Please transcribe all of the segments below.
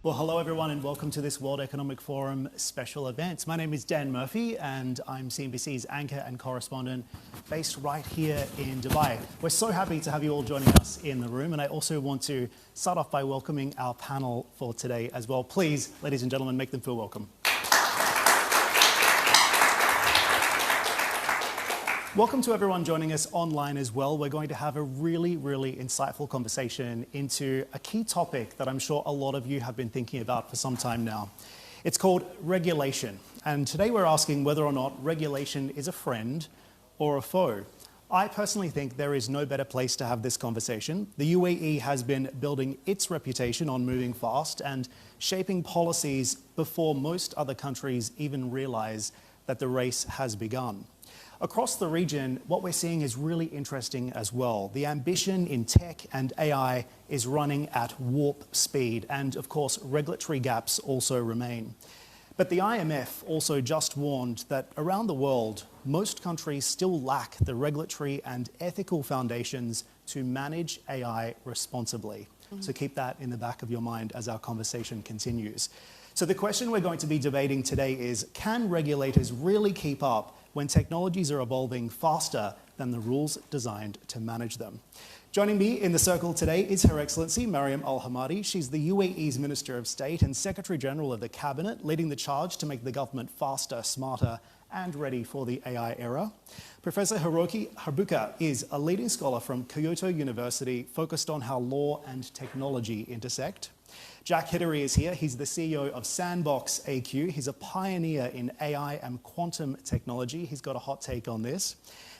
Well, hello everyone and welcome to this World Economic Forum special event. My name is Dan Murphy and I'm CNBC's anchor and correspondent based right here in Dubai. We're so happy to have you all joining us in the room, and I also want to start off by welcoming our panel for today as well. Please, ladies and gentlemen, make them feel welcome. Welcome to everyone joining us online as well. We're going to have a really insightful conversation into a key topic that I'm sure a lot of you have been thinking about for some time now. It's called regulation. And today we're asking whether or not regulation is a friend or a foe. I personally think there is no better place to have this conversation. The UAE has been building its reputation on moving fast and shaping policies before most other countries even realize that the race has begun. Across the region, what we're seeing is really interesting as well. The ambition in tech and AI is running at warp speed, and of course, regulatory gaps also remain. But the IMF also just warned that around the world, most countries still lack the regulatory and ethical foundations to manage AI responsibly. So keep that in the back of your mind as our conversation continues. So the question we're going to be debating today is, can regulators really keep up when technologies are evolving faster than the rules designed to manage them? Joining me in the circle today is Her Excellency Maryam Al Hammadi. She's the UAE's Minister of State and Secretary General of the Cabinet, leading the charge to make the government faster, smarter, and ready for the AI era. Professor Hiroki Habuka is a leading scholar from Kyoto University, focused on how law and technology intersect. Jack Hidary is here. He's the CEO of SandboxAQ. He's a pioneer in AI and quantum technology. He's got a hot take on this.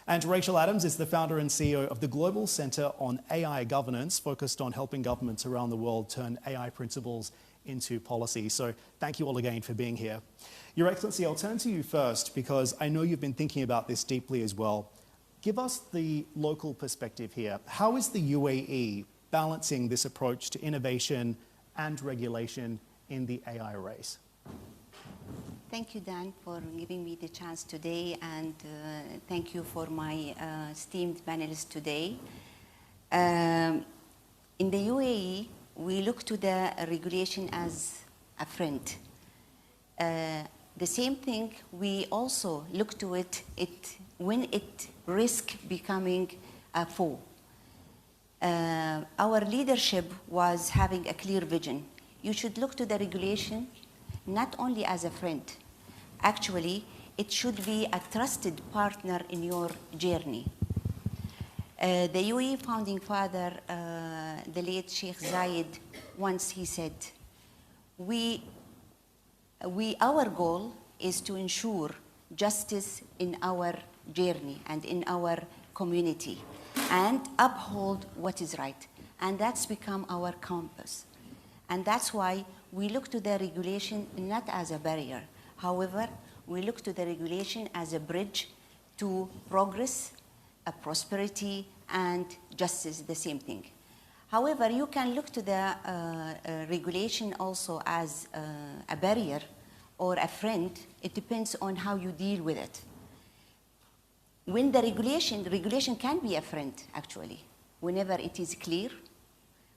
And Rachel Adams is the founder and CEO of the Global Center on AI Governance, focused on helping governments around the world turn AI principles into policy. So thank you all again for being here. Your Excellency, I'll turn to you first because I know you've been thinking about this deeply as well. Give us the local perspective here. How is the UAE balancing this approach to innovation and regulation in the AI race? Thank you, Dan, for giving me the chance today, and thank you for my esteemed panelists today. In the UAE, we look to the regulation as a friend. The same thing, we also look to it when it risks becoming a foe. Our leadership was having a clear vision. You should look to the regulation not only as a friend. Actually, it should be a trusted partner in your journey. The UAE founding father, the late Sheikh Zayed, once he said, our goal is to ensure justice in our journey and in our community, and uphold what is right. And that's become our compass. And that's why we look to the regulation not as a barrier. However, we look to the regulation as a bridge to progress, a prosperity, and justice, the same thing. However, you can look to the regulation also as a barrier or a friend. It depends on how you deal with it. When the regulation can be a friend, actually, whenever it is clear,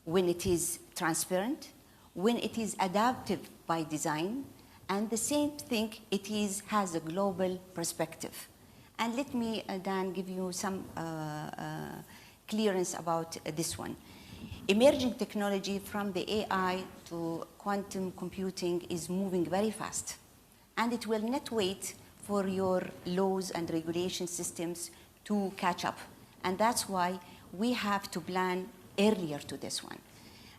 when it is transparent, when it is adaptive by design, and the same thing, it has a global perspective. And let me, Dan, give you some clearance about this one. Emerging technology from the AI to quantum computing is moving very fast, and it will not wait for your laws and regulation systems to catch up. And that's why we have to plan earlier to this one.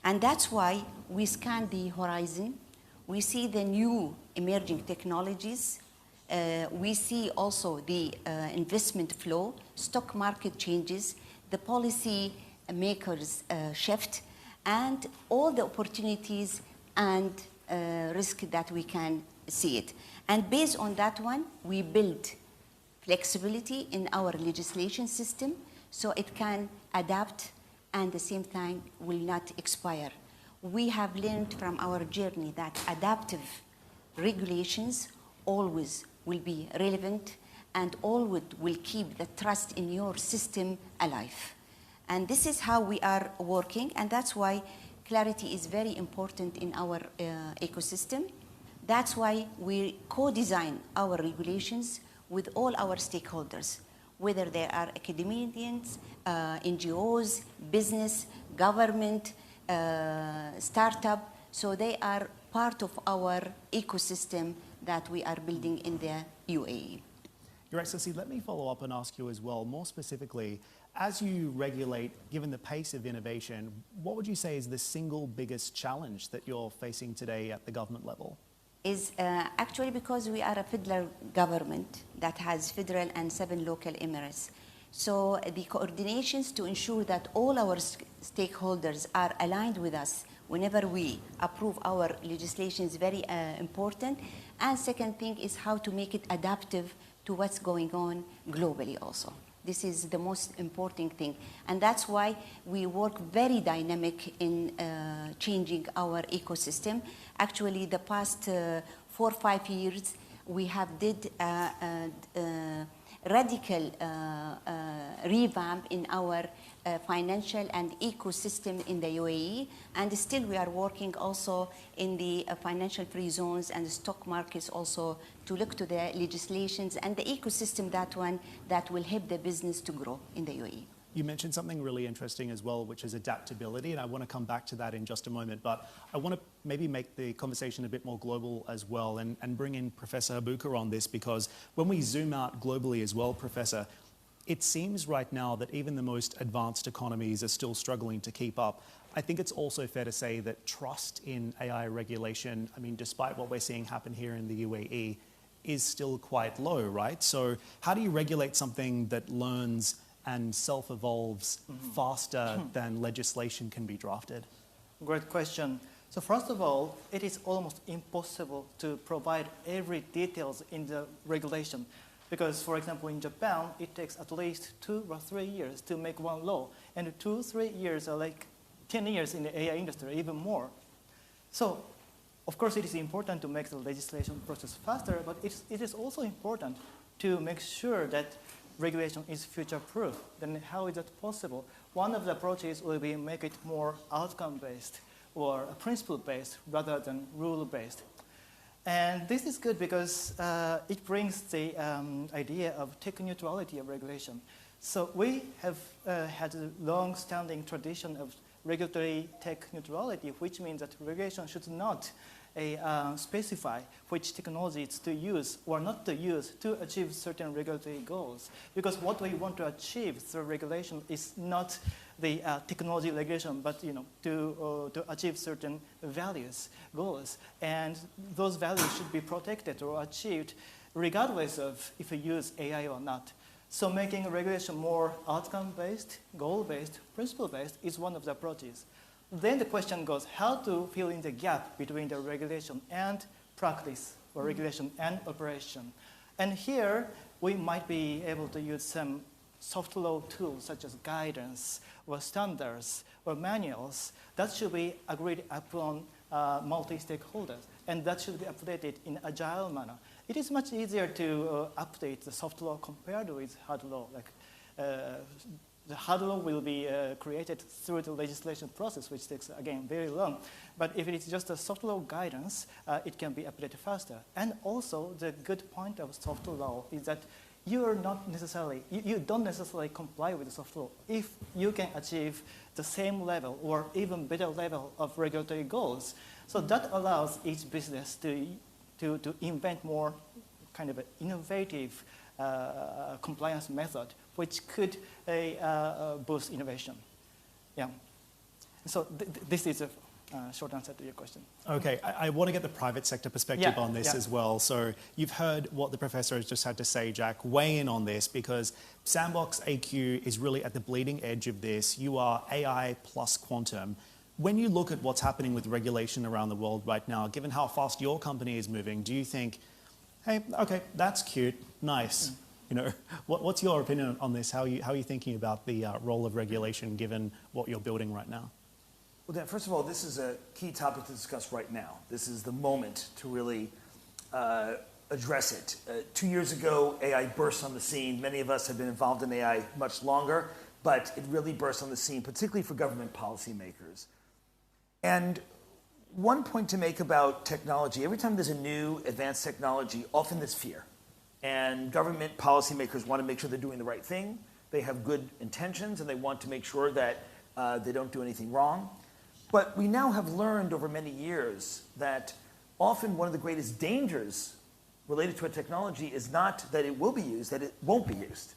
And that's why we scan the horizon. We see the new emerging technologies. We see also the investment flow, stock market changes, the policy makers shift, and all the opportunities and risk that we can see it. And based on that one, we build flexibility in our legislation system so it can adapt and at the same time will not expire. We have learned from our journey that adaptive regulations always will be relevant and always will keep the trust in your system alive. And this is how we are working, and that's why clarity is very important in our ecosystem. That's why we co-design our regulations with all our stakeholders, whether they are academians, NGOs, business, government, startup. So they are part of our ecosystem that we are building in the UAE. Your Excellency, let me follow up and ask you as well, more specifically, as you regulate, given the pace of innovation, what would you say is the single biggest challenge that you're facing today at the government level? Is actually because we are a federal government that has federal and 7 local emirates. So the coordinations to ensure that all our stakeholders are aligned with us whenever we approve our legislation is very important. And second thing is how to make it adaptive to what's going on globally also. This is the most important thing. And that's why we work very dynamic in changing our ecosystem. Actually, the past 4 or 5 years, we have did radical revamp in our financial and ecosystem in the UAE, and still we are working also in the financial free zones and the stock markets also to look to the legislations and the ecosystem that will help the business to grow in the UAE. You mentioned something really interesting as well, which is adaptability, and I want to come back to that in just a moment, but I want to maybe make the conversation a bit more global as well and bring in Professor Habuka on this, because when we zoom out globally as well, Professor, it seems right now that even the most advanced economies are still struggling to keep up. I think it's also fair to say that trust in AI regulation, I mean, despite what we're seeing happen here in the UAE, is still quite low, right? So how do you regulate something that learns and self-evolves faster than legislation can be drafted? Great question. So first of all, it is almost impossible to provide every details in the regulation. Because, for example, in Japan, it takes at least 2 or 3 years to make one law. And 2 or 3 years are like 10 years in the AI industry, even more. So, of course, it is important to make the legislation process faster, but it is also important to make sure that regulation is future-proof. Then how is that possible? One of the approaches will be make it more outcome-based or principle-based rather than rule-based. And this is good because it brings the idea of tech neutrality of regulation. So we have had a long-standing tradition of regulatory tech neutrality, which means that regulation should not specify which technologies to use or not to use to achieve certain regulatory goals. Because what we want to achieve through regulation is not the technology regulation, but to achieve certain values, goals. And those values should be protected or achieved regardless of if we use AI or not. So making a regulation more outcome-based, goal-based, principle-based is one of the approaches. Then the question goes, how to fill in the gap between the regulation and practice, or regulation and operation. And here, we might be able to use some soft law tools such as guidance or standards or manuals that should be agreed upon multi-stakeholders, and that should be updated in agile manner. It is much easier to update the soft law compared with hard law. Like, the hard law will be created through the legislation process, which takes, again, very long. But if it is just a soft law guidance, it can be updated faster. And also, the good point of soft law is that you don't necessarily comply with the soft law if you can achieve the same level or even better level of regulatory goals. So that allows each business to invent more kind of an innovative compliance method, which could boost innovation. Yeah. So this is a short answer to your question. Okay, I want to get the private sector perspective on this as well. So you've heard what the professor has just had to say, Jack. Weigh in on this, because SandboxAQ is really at the bleeding edge of this. You are AI plus quantum. When you look at what's happening with regulation around the world right now, given how fast your company is moving, do you think, hey, okay, that's cute, nice. What's your opinion on this? How are you thinking about the role of regulation given what you're building right now? Well, Dan, first of all, this is a key topic to discuss right now. This is the moment to really address it. 2 years ago, AI burst on the scene. Many of us have been involved in AI much longer, but it really burst on the scene, particularly for government policymakers. And one point to make about technology, every time there's a new advanced technology, often there's fear. And government policymakers want to make sure they're doing the right thing. They have good intentions, and they want to make sure that they don't do anything wrong. But we now have learned over many years that often one of the greatest dangers related to a technology is not that it will be used, that it won't be used.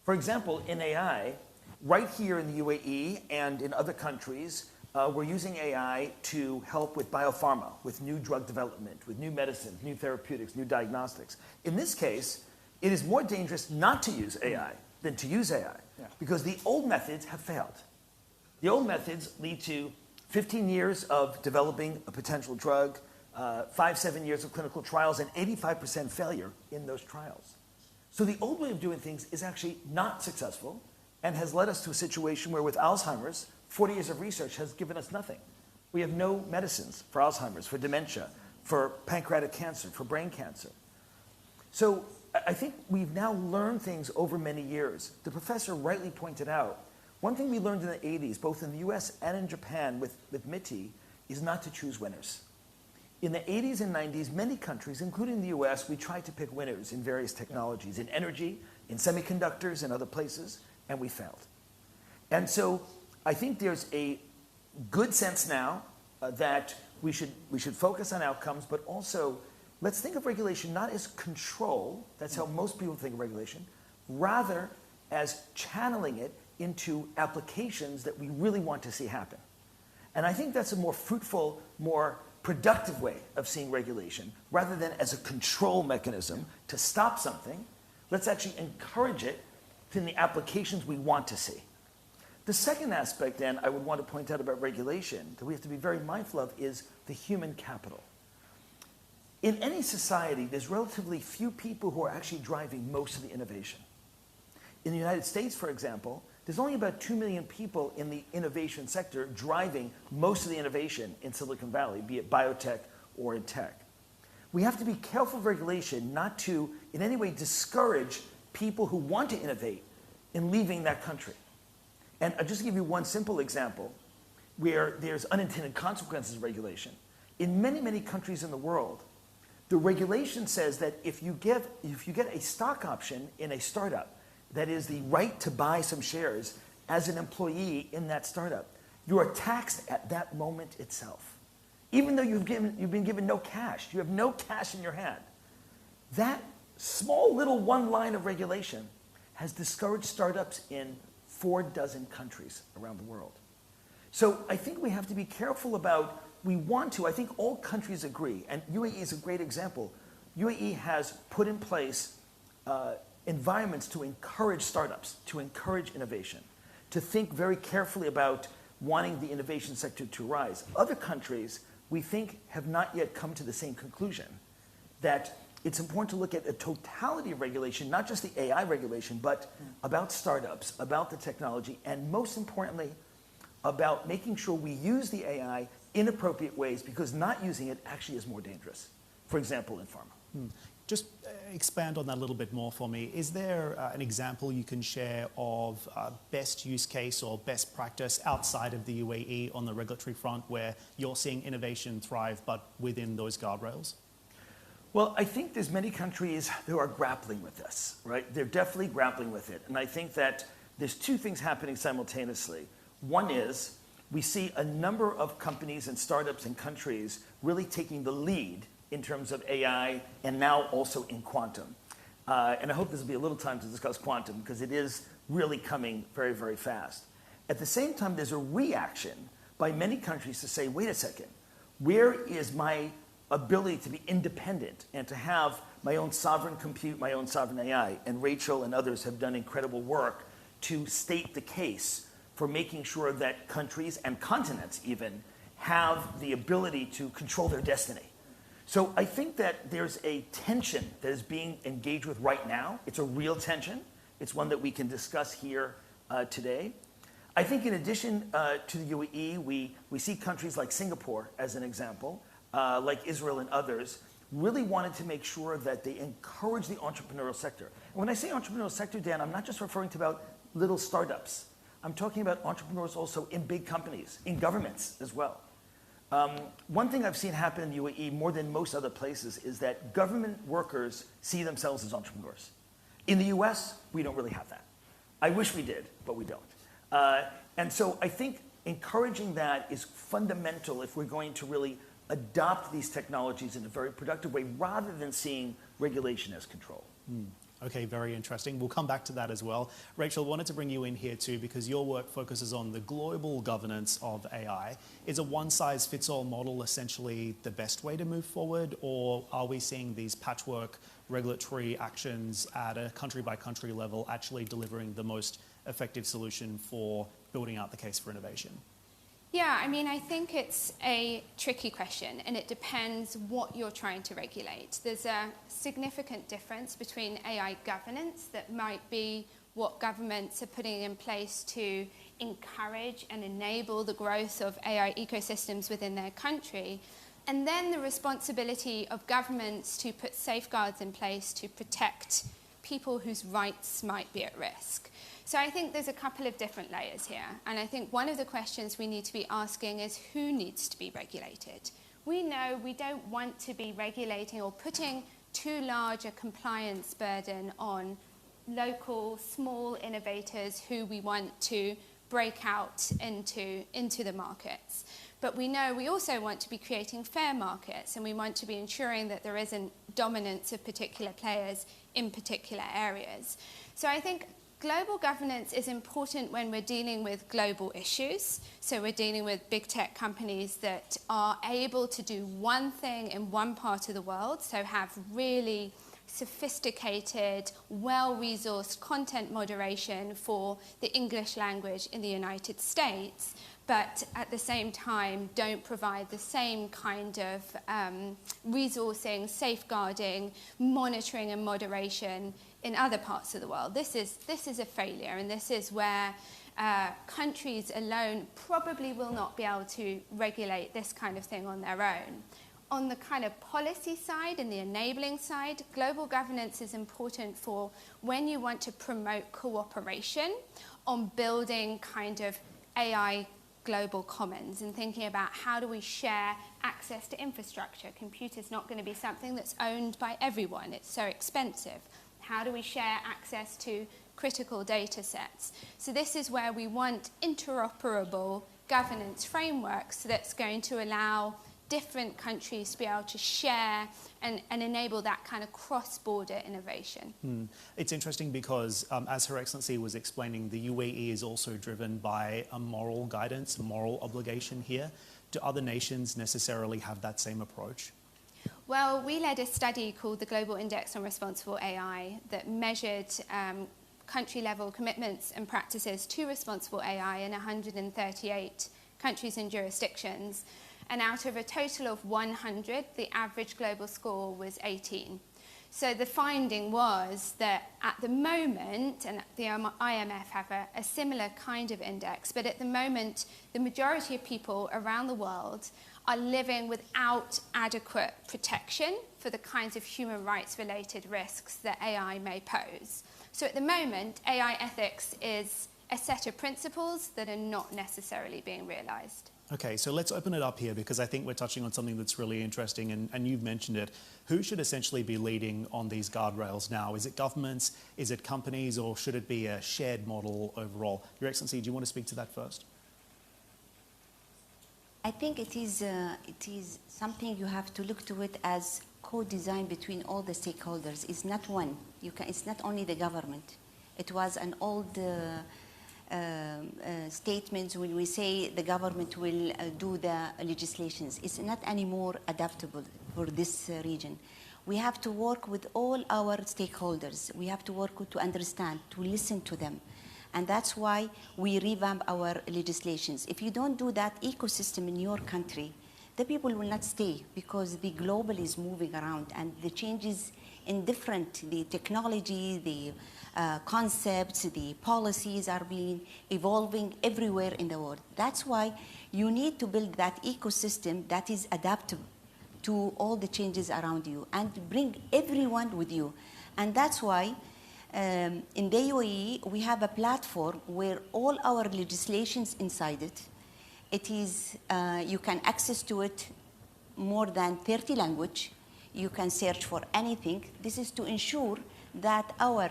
For example, in AI, right here in the UAE and in other countries, we're using AI to help with biopharma, with new drug development, with new medicines, new therapeutics, new diagnostics. In this case, it is more dangerous not to use AI than to use AI, because the old methods have failed. The old methods lead to 15 years of developing a potential drug, 5-7 years of clinical trials, and 85% failure in those trials. So the old way of doing things is actually not successful and has led us to a situation where with Alzheimer's, 40 years of research has given us nothing. We have no medicines for Alzheimer's, for dementia, for pancreatic cancer, for brain cancer. So I think we've now learned things over many years. The professor rightly pointed out, one thing we learned in the 80s, both in the US and in Japan with MITI, is not to choose winners. In the 80s and 90s, many countries, including the US, we tried to pick winners in various technologies, in energy, in semiconductors, and other places, and we failed. And so I think there's a good sense now that we should focus on outcomes, but also let's think of regulation not as control, that's how most people think of regulation, rather as channeling it into applications that we really want to see happen. And I think that's a more fruitful, more productive way of seeing regulation, rather than as a control mechanism to stop something. Let's actually encourage it in the applications we want to see. The second aspect, then, I would want to point out about regulation that we have to be very mindful of is the human capital. In any society, there's relatively few people who are actually driving most of the innovation. In the United States, for example, there's only about 2 million people in the innovation sector driving most of the innovation in Silicon Valley, be it biotech or in tech. We have to be careful of regulation not to in any way discourage people who want to innovate in leaving that country. And I'll just give you one simple example where there's unintended consequences of regulation. In many, many countries in the world, the regulation says that if you get a stock option in a startup, that is the right to buy some shares as an employee in that startup, you are taxed at that moment itself. Even though you've been given no cash, you have no cash in your hand. That small little one line of regulation has discouraged startups in 4 dozen countries around the world. So I think we have to be careful about, I think all countries agree, and UAE is a great example. UAE has put in place environments to encourage startups, to encourage innovation, to think very carefully about wanting the innovation sector to rise. Other countries, we think, have not yet come to the same conclusion, that it's important to look at the totality of regulation, not just the AI regulation, but about startups, about the technology, and most importantly, about making sure we use the AI in appropriate ways, because not using it actually is more dangerous, for example, in pharma. Just expand on that a little bit more for me. Is there an example you can share of best use case or best practice outside of the UAE on the regulatory front where you're seeing innovation thrive, but within those guardrails? Well, I think there's many countries who are grappling with this, right? They're definitely grappling with it. And I think that there's 2 things happening simultaneously. One is we see a number of companies and startups and countries really taking the lead in terms of AI and now also in quantum. And I hope this will be a little time to discuss quantum because it is really coming very, very fast. At the same time, there's a reaction by many countries to say, wait a second, where is my ability to be independent and to have my own sovereign compute, my own sovereign AI? And Rachel and others have done incredible work to state the case for making sure that countries and continents even have the ability to control their destiny. So I think that there's a tension that is being engaged with right now. It's a real tension. It's one that we can discuss here today. I think in addition to the UAE, we see countries like Singapore as an example, like Israel and others, really wanted to make sure that they encourage the entrepreneurial sector. And when I say entrepreneurial sector, Dan, I'm not just referring to about little startups. I'm talking about entrepreneurs also in big companies, in governments as well. One thing I've seen happen in the UAE more than most other places is that government workers see themselves as entrepreneurs. In the US, we don't really have that. I wish we did, but we don't. And so I think encouraging that is fundamental if we're going to really adopt these technologies in a very productive way rather than seeing regulation as control. Okay, very interesting. We'll come back to that as well. Rachel, wanted to bring you in here too because your work focuses on the global governance of AI. Is a one-size-fits-all model essentially the best way to move forward, or are we seeing these patchwork regulatory actions at a country-by-country level actually delivering the most effective solution for building out the case for innovation? Yeah, I mean, I think it's a tricky question, and it depends what you're trying to regulate. There's a significant difference between AI governance that might be what governments are putting in place to encourage and enable the growth of AI ecosystems within their country, and then the responsibility of governments to put safeguards in place to protect people whose rights might be at risk. So I think there's a couple of different layers here. And I think one of the questions we need to be asking is who needs to be regulated? We know we don't want to be regulating or putting too large a compliance burden on local, small innovators who we want to break out into the markets. But we know we also want to be creating fair markets, and we want to be ensuring that there isn't dominance of particular players in particular areas. So I think global governance is important when we're dealing with global issues. So we're dealing with big tech companies that are able to do one thing in one part of the world, so have really sophisticated, well-resourced content moderation for the English language in the United States, but at the same time don't provide the same kind of resourcing, safeguarding, monitoring and moderation in other parts of the world. This is a failure, and this is where countries alone probably will not be able to regulate this kind of thing on their own. On the kind of policy side and the enabling side, global governance is important for when you want to promote cooperation on building kind of AI global commons and thinking about how do we share access to infrastructure. Computer's not going to be something that's owned by everyone. It's so expensive. How do we share access to critical data sets? So this is where we want interoperable governance frameworks that's going to allow different countries to be able to share and enable that kind of cross-border innovation. It's interesting because, as Her Excellency was explaining, the UAE is also driven by a moral guidance, a moral obligation here. Do other nations necessarily have that same approach? Well, we led a study called the Global Index on Responsible AI that measured country-level commitments and practices to responsible AI in 138 countries and jurisdictions. And out of a total of 100, the average global score was 18. So the finding was that at the moment, and the IMF have a similar kind of index, but at the moment, the majority of people around the world are living without adequate protection for the kinds of human rights related risks that AI may pose. So at the moment, AI ethics is a set of principles that are not necessarily being realized. Okay, so let's open it up here because I think we're touching on something that's really interesting, and you've mentioned it. Who should essentially be leading on these guardrails now? Is it governments? Is it companies? Or should it be a shared model overall? Your Excellency, do you want to speak to that first? I think it is something you have to look to it as co-design between all the stakeholders. It's not one. It's not only the government. It was an old statements when we say the government will do the legislations. It's not anymore adaptable for this region. We have to work with all our stakeholders. We have to work to understand, to listen to them. And that's why we revamp our legislations. If you don't do that ecosystem in your country, the people will not stay because the global is moving around and the changes in the technology, the concepts, the policies are evolving everywhere in the world. That's why you need to build that ecosystem that is adaptable to all the changes around you and bring everyone with you. And that's why in the UAE, we have a platform where all our legislations inside it It is, you can access to it more than 30 languages. You can search for anything. This is to ensure that our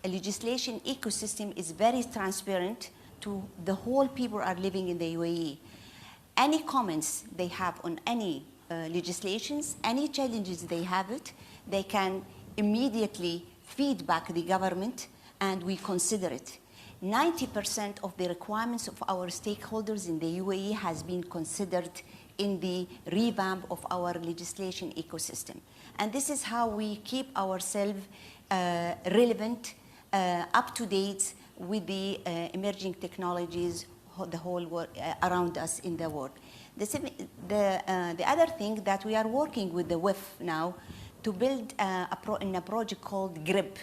legislation ecosystem is very transparent to the whole people are living in the UAE. Any comments they have on any legislations, any challenges they have it, they can immediately feedback the government and we consider it. 90% of the requirements of our stakeholders in the UAE has been considered in the revamp of our legislation ecosystem. And this is how we keep ourselves relevant, up to date with the emerging technologies, the whole world around us in the world. The other thing that we are working with the WIF now to build in a project called GRIP,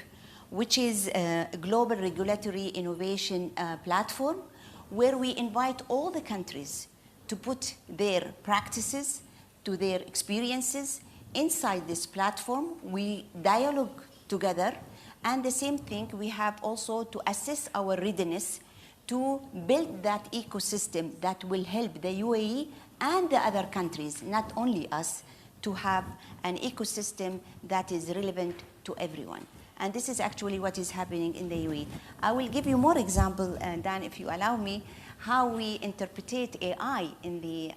which is a global regulatory innovation platform, where we invite all the countries to put their practices, to their experiences inside this platform. We dialogue together, and the same thing, we have also to assess our readiness to build that ecosystem that will help the UAE and the other countries, not only us, to have an ecosystem that is relevant to everyone. And this is actually what is happening in the UAE. I will give you more example, Dan, if you allow me, how we interpret AI in the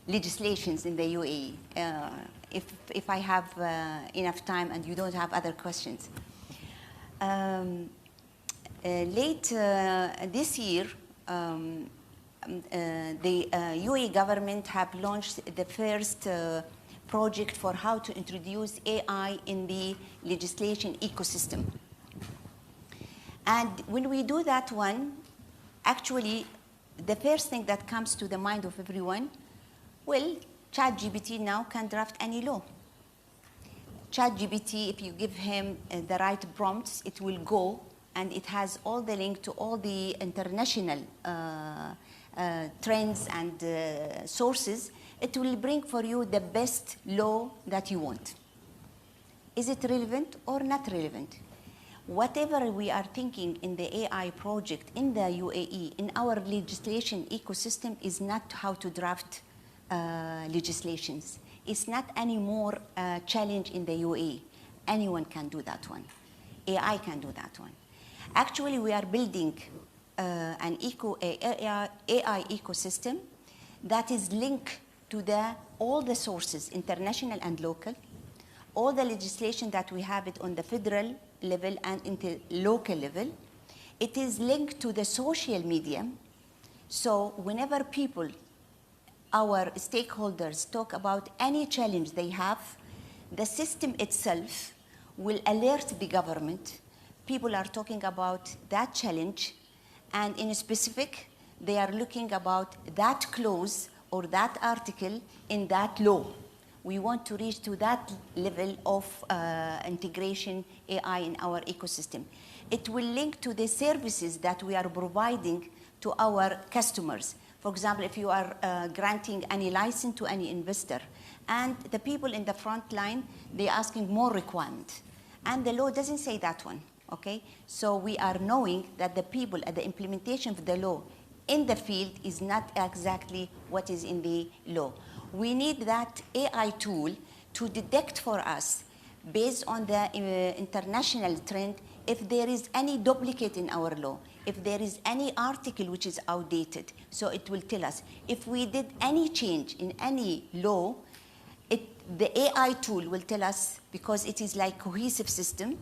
legislations in the UAE, if I have enough time and you don't have other questions. Late this year, the UAE government have launched the first project for how to introduce AI in the legislation ecosystem. And when we do that one, actually, the first thing that comes to the mind of everyone, well, ChatGPT now can draft any law. ChatGPT, if you give him the right prompts, it will go, and it has all the link to all the international trends and sources. It will bring for you the best law that you want. Is it relevant or not relevant? Whatever we are thinking in the AI project in the UAE, in our legislation ecosystem, is not how to draft legislations. It's not anymore a challenge in the UAE. Anyone can do that one. AI can do that one. Actually, we are building an AI ecosystem that is linked to all the sources, international and local, all the legislation that we have it on the federal level and into local level. It is linked to the social media. So whenever people, our stakeholders, talk about any challenge they have, the system itself will alert the government. People are talking about that challenge, and in specific, they are looking about that clause or that article in that law. We want to reach to that level of integration AI in our ecosystem. It will link to the services that we are providing to our customers. For example, if you are granting any license to any investor, and the people in the front line, they're asking more requirement. And the law doesn't say that one, okay? So we are knowing that the people at the implementation of the law in the field is not exactly what is in the law. We need that AI tool to detect for us, based on the international trend, if there is any duplicate in our law, if there is any article which is outdated. So it will tell us. If we did any change in any law, the AI tool will tell us, because it is like cohesive system,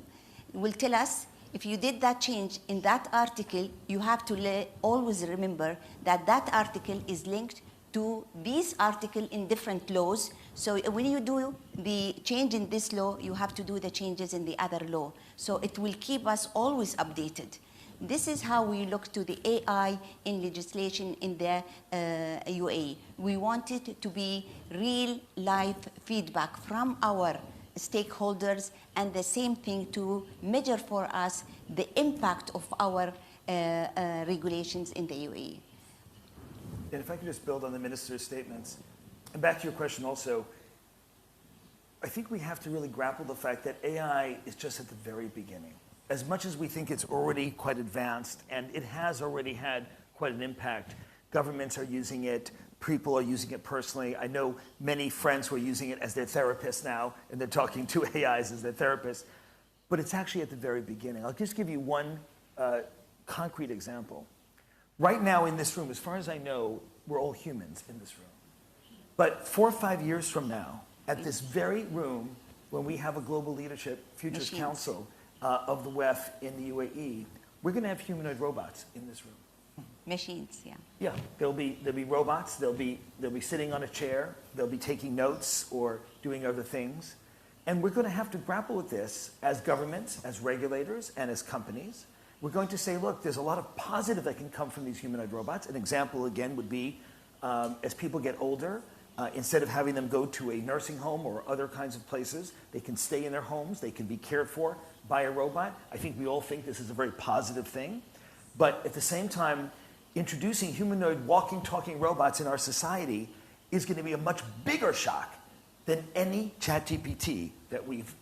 will tell us, if you did that change in that article, you have to always remember that that article is linked to this article in different laws. So when you do the change in this law, you have to do the changes in the other law. So it will keep us always updated. This is how we look to the AI in legislation in the UAE. We want it to be real live feedback from our stakeholders, and the same thing to measure for us the impact of our regulations in the UAE. And if I could just build on the minister's statements, and back to your question also, I think we have to really grapple the fact that AI is just at the very beginning. As much as we think it's already quite advanced, and it has already had quite an impact, Governments are using it. People are using it personally. I know many friends who are using it as their therapists now, and they're talking to AIs as their therapists. But it's actually at the very beginning. I'll just give you one concrete example. Right now in this room, as far as I know, we're all humans in this room. But 4 or 5 years from now, at this very room, when we have a Global Leadership Futures Council of the WEF in the UAE, we're going to have humanoid robots in this room. Machines, yeah. Yeah, there'll be robots. They'll be sitting on a chair. They'll be taking notes or doing other things. And we're going to have to grapple with this as governments, as regulators, and as companies. We're going to say, look, there's a lot of positive that can come from these humanoid robots. An example, again, would be as people get older, instead of having them go to a nursing home or other kinds of places, they can stay in their homes. They can be cared for by a robot. I think we all think this is a very positive thing. But at the same time, introducing humanoid walking, talking robots in our society is going to be a much bigger shock than any ChatGPT that we've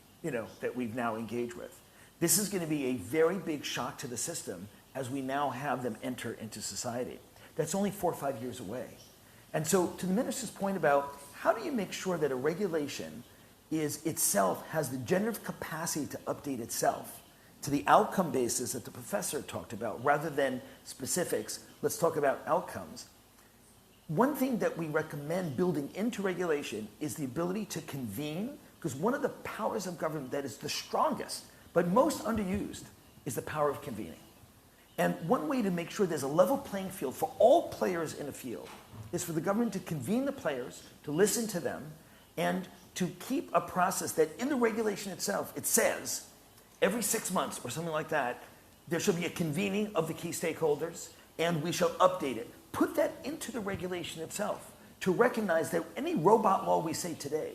now engaged with. This is going to be a very big shock to the system as we now have them enter into society. That's only 4 or 5 years away. And so to the minister's point about how do you make sure that a regulation has the generative capacity to update itself to the outcome basis that the professor talked about, rather than specifics, let's talk about outcomes. One thing that we recommend building into regulation is the ability to convene, because one of the powers of government that is the strongest, but most underused, is the power of convening. And one way to make sure there's a level playing field for all players in a field is for the government to convene the players, to listen to them, and to keep a process that in the regulation itself, it says every 6 months or something like that, there shall be a convening of the key stakeholders, and we shall update it. Put that into the regulation itself to recognize that any robot law we say today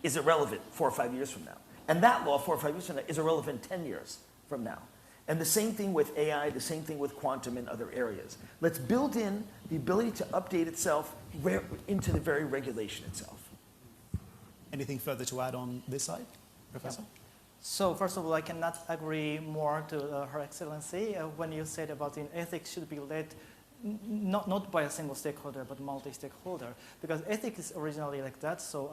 is irrelevant 4 or 5 years from now. And that law 4 or 5 years from now is irrelevant 10 years from now. And the same thing with AI, the same thing with quantum and other areas. Let's build in the ability to update itself into the very regulation itself. Anything further to add on this side, Professor? Yeah. So first of all, I cannot agree more to Her Excellency when you said about ethics should be led not by a single stakeholder, but multi-stakeholder, because ethics is originally like that. So,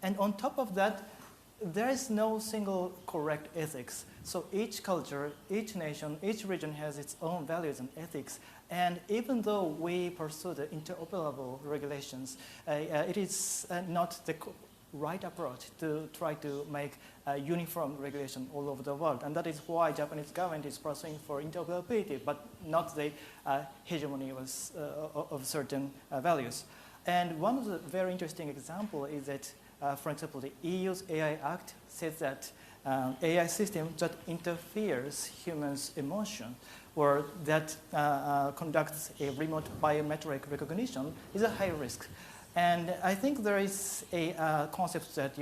and on top of that, there is no single correct ethics. So each culture, each nation, each region has its own values and ethics. And even though we pursue the interoperable regulations, it is not the right approach to try to make a uniform regulation all over the world. And that is why Japanese government is pursuing for interoperability, but not the hegemony of certain values. And one of the very interesting example is that, for example, the EU's AI Act says that AI system that interferes humans' emotion or that conducts a remote biometric recognition is a high risk. And I think there is a concept that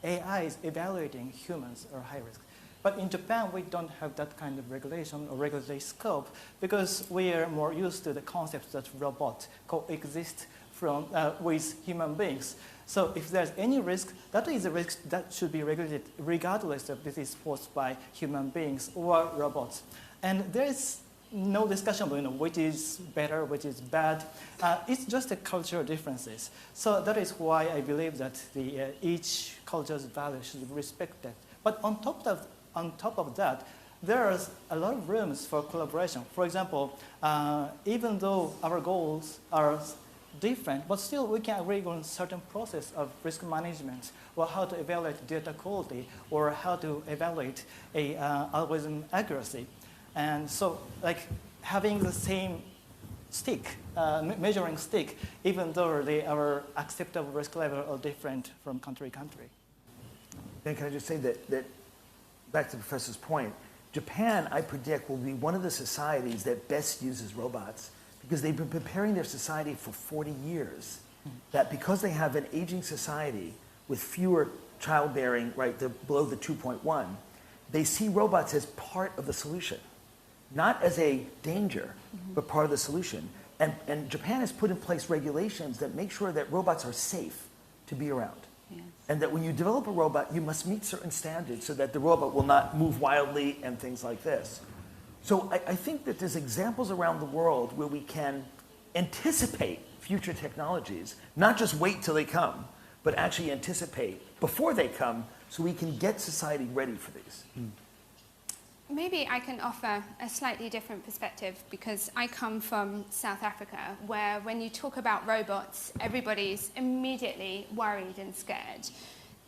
AI is evaluating humans are high risk. But in Japan, we don't have that kind of regulation or regulatory scope because we are more used to the concept that robots coexist with human beings. So if there's any risk, that is a risk that should be regulated regardless if this is posed by human beings or robots. And there is no discussion about which is better, which is bad. It's just the cultural differences. So that is why I believe that each culture's value should be respected. But on top of that, there are a lot of rooms for collaboration. For example, even though our goals are different, but still we can agree on certain process of risk management, or how to evaluate data quality, or how to evaluate a algorithm accuracy. And so, like having the same stick, measuring stick, even though our acceptable risk level are different from country to country. Then can I just say that back to the professor's point, Japan, I predict, will be one of the societies that best uses robots because they've been preparing their society for 40 years. That because they have an aging society with fewer childbearing, right, they're below the 2.1, they see robots as part of the solution. Not as a danger, but part of the solution. And Japan has put in place regulations that make sure that robots are safe to be around. Yes. And that when you develop a robot, you must meet certain standards so that the robot will not move wildly and things like this. So I think that there's examples around the world where we can anticipate future technologies, not just wait till they come, but actually anticipate before they come so we can get society ready for these. Maybe I can offer a slightly different perspective because I come from South Africa, where when you talk about robots, everybody's immediately worried and scared.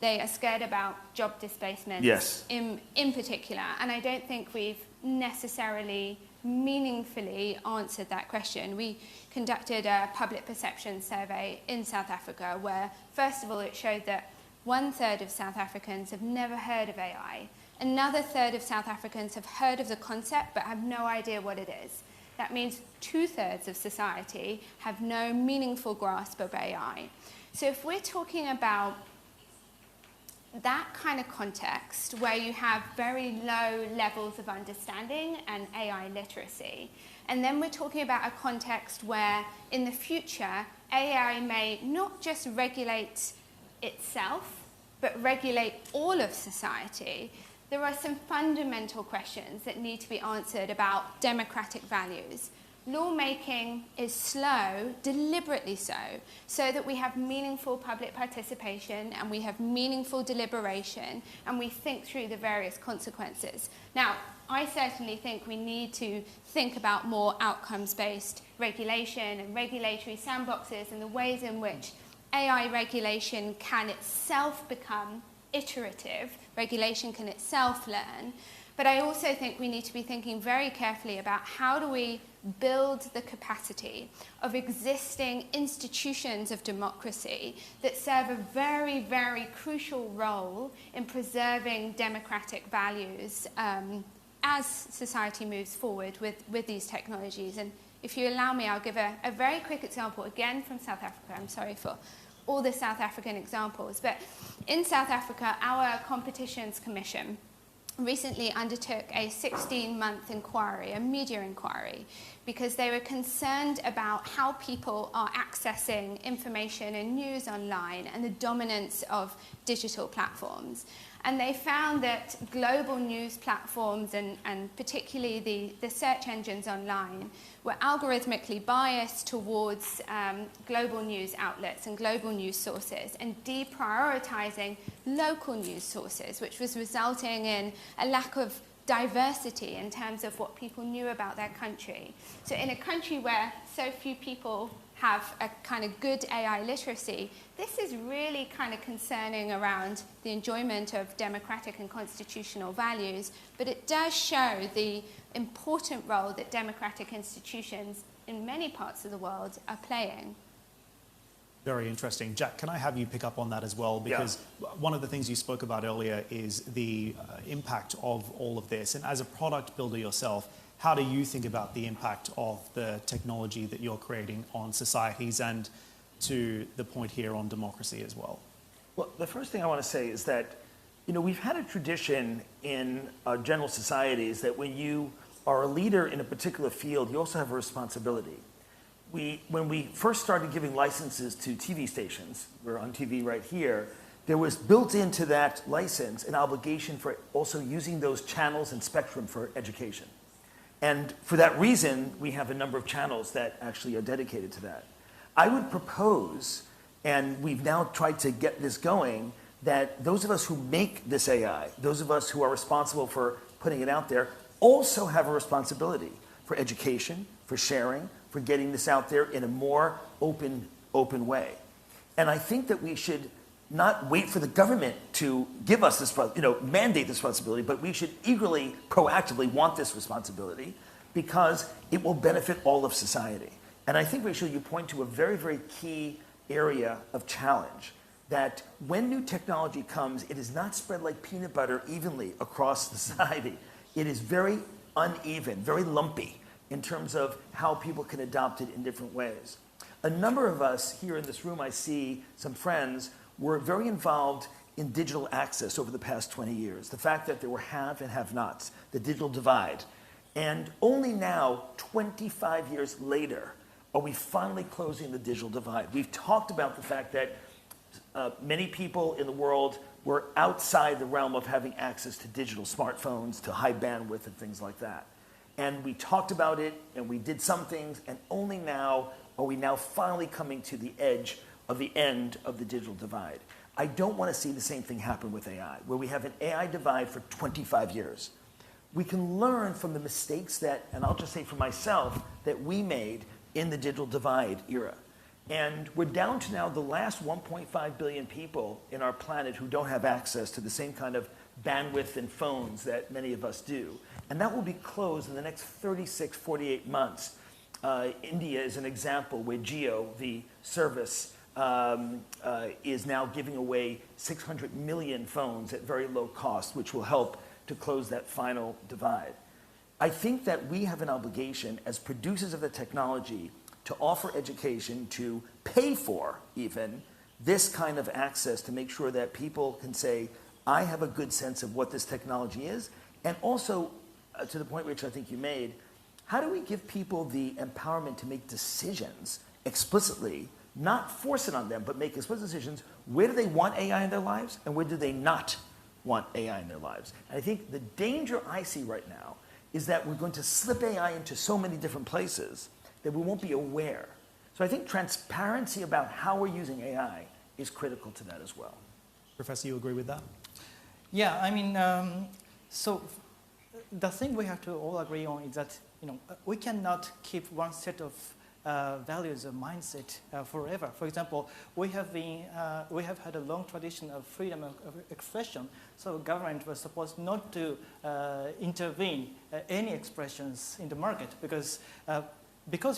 They are scared about job displacement in particular, and I don't think we've necessarily meaningfully answered that question. We conducted a public perception survey in South Africa where, first of all, it showed that 1/3 of South Africans have never heard of AI. Another third of South Africans have heard of the concept but have no idea what it is. That means 2/3 of society have no meaningful grasp of AI. So if we're talking about that kind of context where you have very low levels of understanding and AI literacy, and then we're talking about a context where in the future AI may not just regulate itself but regulate all of society, there are some fundamental questions that need to be answered about democratic values. Lawmaking is slow, deliberately so that we have meaningful public participation and we have meaningful deliberation and we think through the various consequences. Now, I certainly think we need to think about more outcomes-based regulation and regulatory sandboxes and the ways in which AI regulation can itself become iterative, regulation can itself learn, but I also think we need to be thinking very carefully about how do we build the capacity of existing institutions of democracy that serve a very, very crucial role in preserving democratic values as society moves forward with these technologies. And if you allow me, I'll give a very quick example, again from South Africa. I'm sorry for all the South African examples, but in South Africa, our Competitions Commission recently undertook a 16-month inquiry, a media inquiry, because they were concerned about how people are accessing information and news online and the dominance of digital platforms. And they found that global news platforms and particularly the search engines online were algorithmically biased towards global news outlets and global news sources and deprioritizing local news sources, which was resulting in a lack of diversity in terms of what people knew about their country. So in a country where so few people have a kind of good AI literacy, this is really kind of concerning around the enjoyment of democratic and constitutional values, but it does show the important role that democratic institutions in many parts of the world are playing. Very interesting. Jack, can I have you pick up on that as well? Because one of the things you spoke about earlier is the impact of all of this. And as a product builder yourself, how do you think about the impact of the technology that you're creating on societies and, to the point here, on democracy as well? Well, the first thing I want to say is that, we've had a tradition in our general societies that when you are a leader in a particular field, you also have a responsibility. When we first started giving licenses to TV stations, we're on TV right here, there was built into that license an obligation for also using those channels and spectrum for education. And for that reason, we have a number of channels that actually are dedicated to that. I would propose, and we've now tried to get this going, that those of us who make this AI, those of us who are responsible for putting it out there, also have a responsibility for education, for sharing, for getting this out there in a more open way. And I think that we should not wait for the government to give us this, mandate this responsibility, but we should eagerly, proactively want this responsibility because it will benefit all of society. And I think, Rachel, you point to a very, very key area of challenge, that when new technology comes, it is not spread like peanut butter evenly across society. It is very uneven, very lumpy in terms of how people can adopt it in different ways. A number of us here in this room, I see some friends, were very involved in digital access over the past 20 years. The fact that there were have and have-nots, the digital divide. And only now, 25 years later, are we finally closing the digital divide. We've talked about the fact that many people in the world were outside the realm of having access to digital smartphones, to high bandwidth and things like that. And we talked about it, and we did some things, and only now are we now finally coming to the edge of the end of the digital divide. I don't want to see the same thing happen with AI, where we have an AI divide for 25 years. We can learn from the mistakes that, and I'll just say for myself, that we made in the digital divide era. And we're down to now the last 1.5 billion people in our planet who don't have access to the same kind of bandwidth and phones that many of us do. And that will be closed in the next 36, 48 months. India is an example where Jio, the service, is now giving away 600 million phones at very low cost, which will help to close that final divide. I think that we have an obligation as producers of the technology to offer education, to pay for even this kind of access, to make sure that people can say, I have a good sense of what this technology is. And also, to the point which I think you made, how do we give people the empowerment to make decisions explicitly, not force it on them, but make explicit decisions? Where do they want AI in their lives, and where do they not want AI in their lives? And I think the danger I see right now is that we're going to slip AI into so many different places that we won't be aware. So I think transparency about how we're using AI is critical to that as well. Professor, you agree with that? Yeah, I mean, so the thing we have to all agree on is that we cannot keep one set of values or mindset forever. For example, we have had a long tradition of freedom of expression. So government was supposed not to intervene any expressions in the market because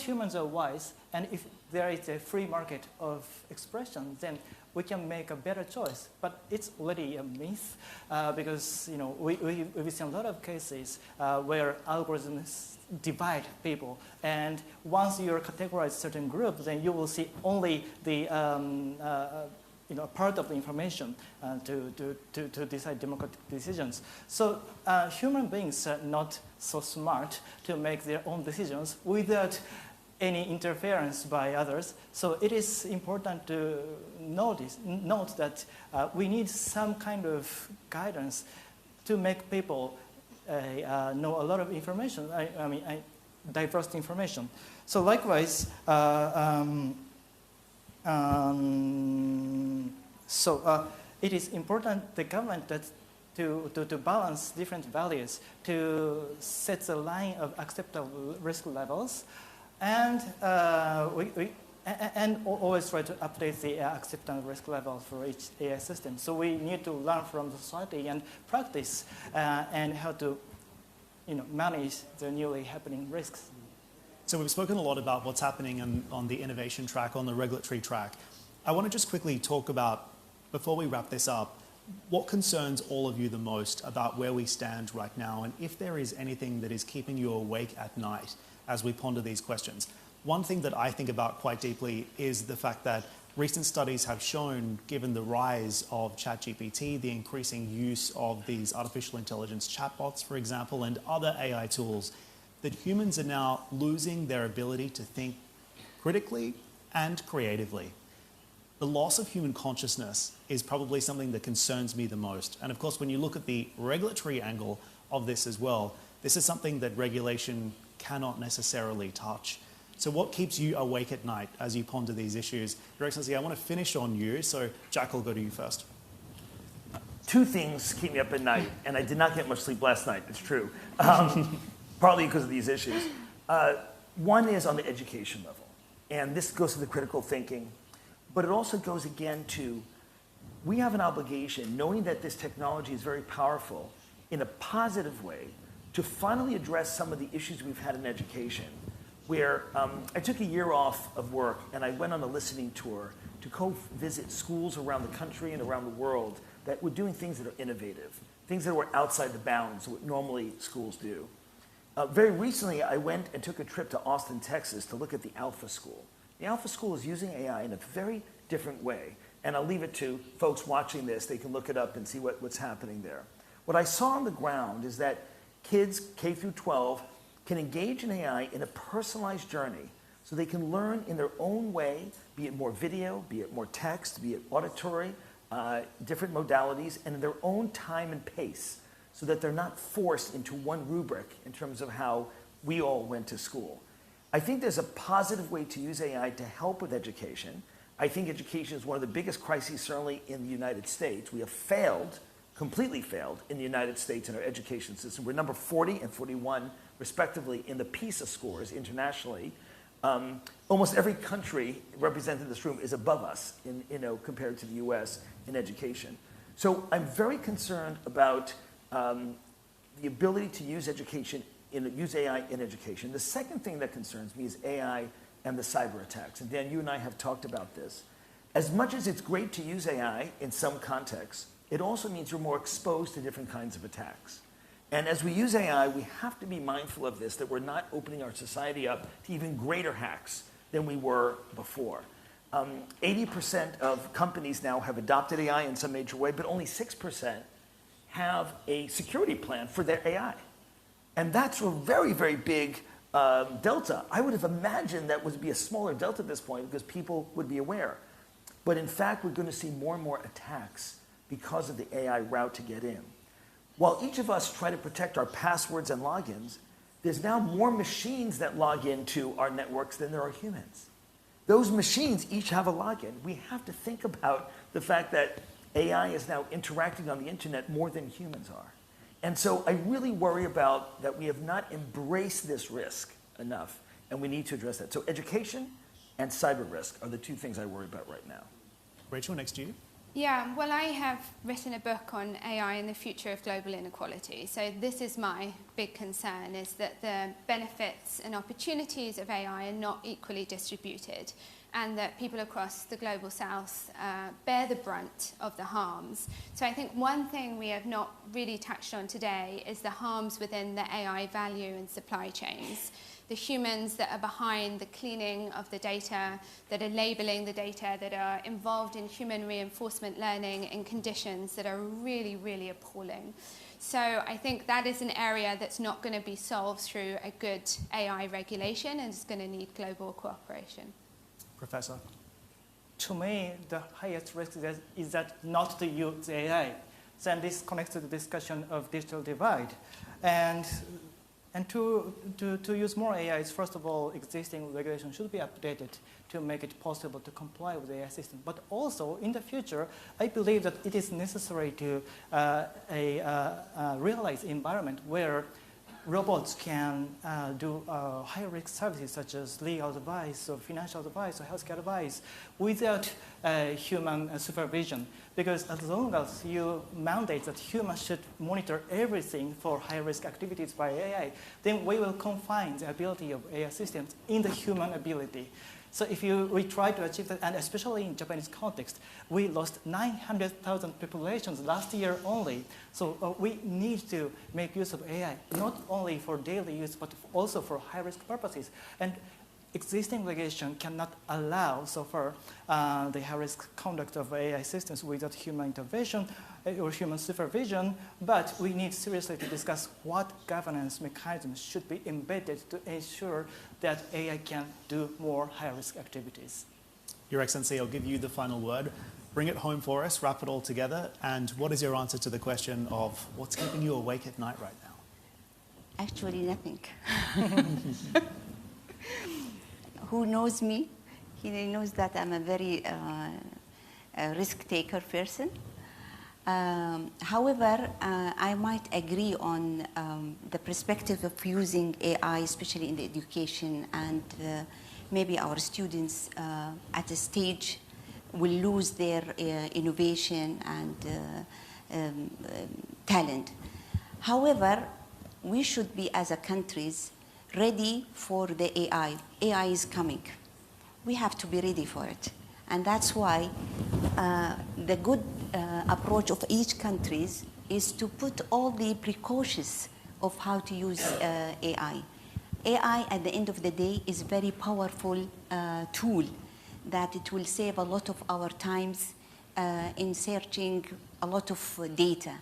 humans are wise, and if there is a free market of expression, then we can make a better choice. But it's already a myth because we've seen a lot of cases where algorithms divide people, and once you're categorized certain group, then you will see only the part of the information to decide democratic decisions. So human beings are not so smart to make their own decisions without any interference by others. So it is important to note that we need some kind of guidance to make people know a lot of information, diverse information. So likewise, it is important the government to balance different values, to set the line of acceptable risk levels, and always try to update the acceptance risk level for each AI system. So we need to learn from the society and practice and how to manage the newly happening risks. So we've spoken a lot about what's happening on the innovation track, on the regulatory track. I want to just quickly talk about, before we wrap this up, what concerns all of you the most about where we stand right now, and if there is anything that is keeping you awake at night as we ponder these questions. One thing that I think about quite deeply is the fact that recent studies have shown, given the rise of ChatGPT, the increasing use of these artificial intelligence chatbots, for example, and other AI tools, that humans are now losing their ability to think critically and creatively. The loss of human consciousness is probably something that concerns me the most. And of course, when you look at the regulatory angle of this as well, this is something that regulation cannot necessarily touch. So what keeps you awake at night as you ponder these issues? Your Excellency, I want to finish on you, so Jack, I'll go to you first. Two things keep me up at night, and I did not get much sleep last night, it's true, partly because of these issues. One is on the education level, and this goes to the critical thinking, but it also goes again to, we have an obligation, knowing that this technology is very powerful, in a positive way, to finally address some of the issues we've had in education, where I took a year off of work and I went on a listening tour to go visit schools around the country and around the world that were doing things that are innovative, things that were outside the bounds of what normally schools do. Very recently, I went and took a trip to Austin, Texas to look at the Alpha School. The Alpha School is using AI in a very different way, and I'll leave it to folks watching this. They can look it up and see what's happening there. What I saw on the ground is that kids K through 12 can engage in AI in a personalized journey so they can learn in their own way, be it more video, be it more text, be it auditory, different modalities, and in their own time and pace, so that they're not forced into one rubric in terms of how we all went to school. I think there's a positive way to use AI to help with education. I think education is one of the biggest crises, certainly in the United States. We have failed, completely failed, in the United States in our education system. We're number 40 and 41, respectively, in the PISA scores internationally. Almost every country represented in this room is above us, compared to the US in education. So I'm very concerned about the ability to use use AI in education. The second thing that concerns me is AI and the cyber attacks. And Dan, you and I have talked about this. As much as it's great to use AI in some contexts, it also means you're more exposed to different kinds of attacks. And as we use AI, we have to be mindful of this, that we're not opening our society up to even greater hacks than we were before. 80% of companies now have adopted AI in some major way, but only 6% have a security plan for their AI. And that's a very, very big delta. I would have imagined that would be a smaller delta at this point because people would be aware. But in fact, we're going to see more and more attacks because of the AI route to get in. While each of us try to protect our passwords and logins, there's now more machines that log into our networks than there are humans. Those machines each have a login. We have to think about the fact that AI is now interacting on the internet more than humans are. And so I really worry about that we have not embraced this risk enough, and we need to address that. So education and cyber risk are the two things I worry about right now. Rachel, next to you. Yeah, well, I have written a book on AI and the future of global inequality. So this is my big concern, is that the benefits and opportunities of AI are not equally distributed, and that people across the global south bear the brunt of the harms. So I think one thing we have not really touched on today is the harms within the AI value and supply chains. The humans that are behind the cleaning of the data, that are labeling the data, that are involved in human reinforcement learning in conditions that are really, really appalling. So I think that is an area that's not going to be solved through a good AI regulation, and it's going to need global cooperation. Professor? To me, the highest risk is that not to use AI. Then this connects to the discussion of digital divide. And to use more AI, first of all, existing regulation should be updated to make it possible to comply with the AI system. But also, in the future, I believe that it is necessary to realize environment where robots can do high-risk services such as legal advice or financial advice or healthcare advice without human supervision. Because as long as you mandate that humans should monitor everything for high-risk activities by AI, then we will confine the ability of AI systems in the human ability. So if we try to achieve that, and especially in Japanese context, we lost 900,000 populations last year only. So we need to make use of AI, not only for daily use, but also for high-risk purposes. And existing regulation cannot allow so far the high-risk conduct of AI systems without human intervention or human supervision, but we need seriously to discuss what governance mechanisms should be embedded to ensure that AI can do more high-risk activities. Your Excellency, I'll give you the final word. Bring it home for us, wrap it all together, and what is your answer to the question of what's keeping you awake at night right now? Actually, nothing. Who knows me, he knows that I'm a very risk-taker person. However, I might agree on the perspective of using AI, especially in the education, and maybe our students at a stage will lose their innovation and talent. However, we should be, as a countries, ready for the AI. AI is coming. We have to be ready for it. And that's why the good approach of each country is to put all the precautions of how to use AI. AI, at the end of the day, is a very powerful tool that it will save a lot of our times in searching a lot of data.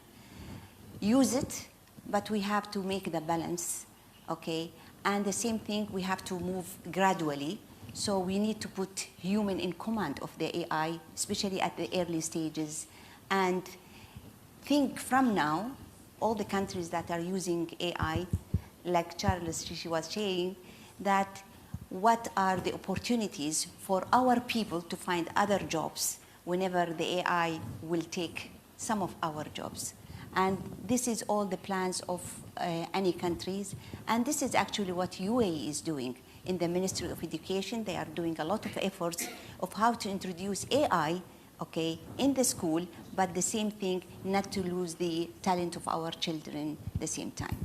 Use it, but we have to make the balance, okay? And the same thing, we have to move gradually. So we need to put human in command of the AI, especially at the early stages, and think from now, all the countries that are using AI, like Charles she was saying, that what are the opportunities for our people to find other jobs whenever the AI will take some of our jobs. And this is all the plans of any countries. And this is actually what UAE is doing. In the Ministry of Education, they are doing a lot of efforts of how to introduce AI, okay, in the school, but the same thing, not to lose the talent of our children at the same time.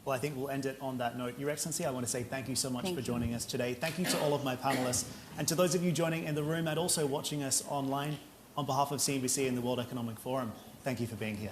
Well, I think we'll end it on that note. Your Excellency, I want to say thank you so much for joining us today. Thank you to all of my panelists, and to those of you joining in the room and also watching us online, on behalf of CNBC and the World Economic Forum, thank you for being here.